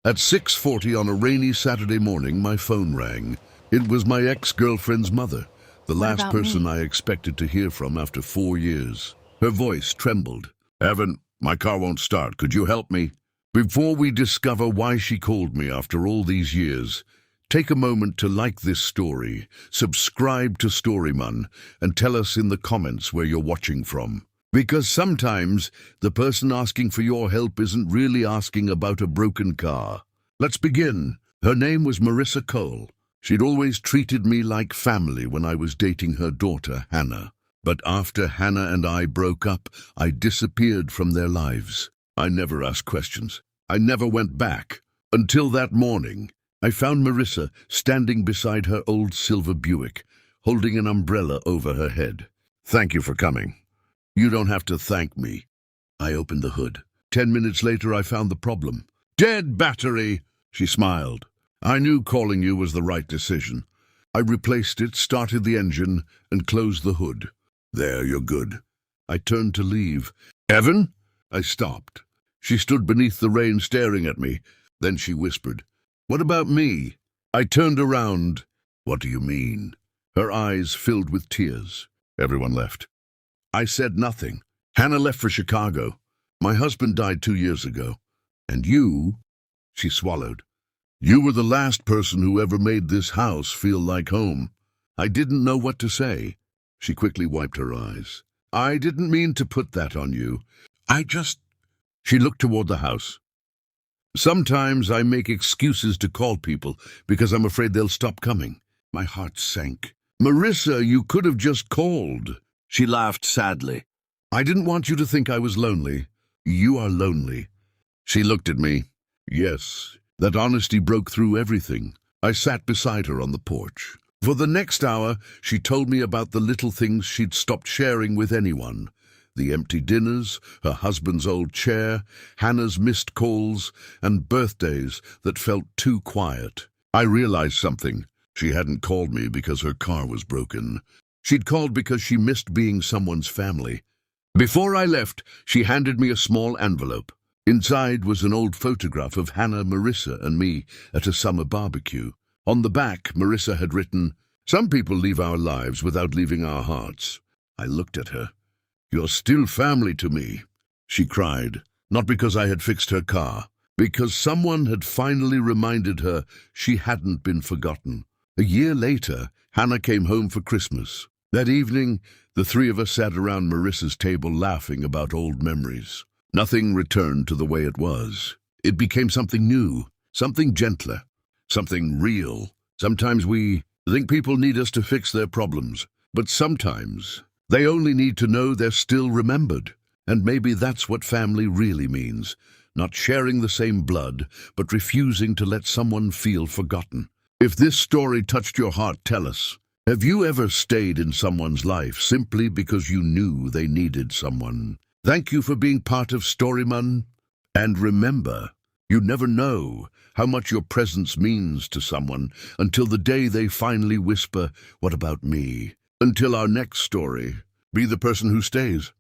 At 6:40 on a rainy Saturday morning, my phone rang. It was my ex-girlfriend's mother, the What last about person me? I expected to hear from after 4 years. Her voice trembled. "Evan, my car won't start. Could you help me?" Before we discover why she called me after all these years, take a moment to like this story, subscribe to StoryMun, and tell us in the comments where you're watching from. Because sometimes the person asking for your help isn't really asking about a broken car. Let's begin. Her name was Marissa Cole. She'd always treated me like family when I was dating her daughter, Hannah. But after Hannah and I broke up, I disappeared from their lives. I never asked questions. I never went back. Until that morning, I found Marissa standing beside her old silver Buick, holding an umbrella over her head. "Thank you for coming." "You don't have to thank me." I opened the hood. 10 minutes later, I found the problem. "Dead battery!" She smiled. "I knew calling you was the right decision." I replaced it, started the engine, and closed the hood. "There, you're good." I turned to leave. "Evan?" I stopped. She stood beneath the rain staring at me. Then she whispered, "What about me?" I turned around. "What do you mean?" Her eyes filled with tears. "Everyone left." I said nothing. "Hannah left for Chicago. My husband died 2 years ago. And you," she swallowed, "you were the last person who ever made this house feel like home." I didn't know what to say. She quickly wiped her eyes. "I didn't mean to put that on you. She looked toward the house. "Sometimes I make excuses to call people because I'm afraid they'll stop coming." My heart sank. "Marissa, you could have just called." She laughed sadly. "I didn't want you to think I was lonely. You are lonely." She looked at me. Yes, that honesty broke through everything. I sat beside her on the porch. For the next hour, she told me about the little things she'd stopped sharing with anyone. The empty dinners, her husband's old chair, Hannah's missed calls, and birthdays that felt too quiet. I realized something. She hadn't called me because her car was broken. She'd called because she missed being someone's family. Before I left, she handed me a small envelope. Inside was an old photograph of Hannah, Marissa, and me at a summer barbecue. On the back, Marissa had written, "Some people leave our lives without leaving our hearts." I looked at her. "You're still family to me," she cried, not because I had fixed her car, because someone had finally reminded her she hadn't been forgotten. A year later, Hannah came home for Christmas. That evening, the three of us sat around Marissa's table laughing about old memories. Nothing returned to the way it was. It became something new, something gentler, something real. Sometimes we think people need us to fix their problems, but sometimes they only need to know they're still remembered. And maybe that's what family really means. Not sharing the same blood, but refusing to let someone feel forgotten. If this story touched your heart, tell us. Have you ever stayed in someone's life simply because you knew they needed someone? Thank you for being part of StoryMun. And remember, you never know how much your presence means to someone until the day they finally whisper, "What about me?" Until our next story, be the person who stays.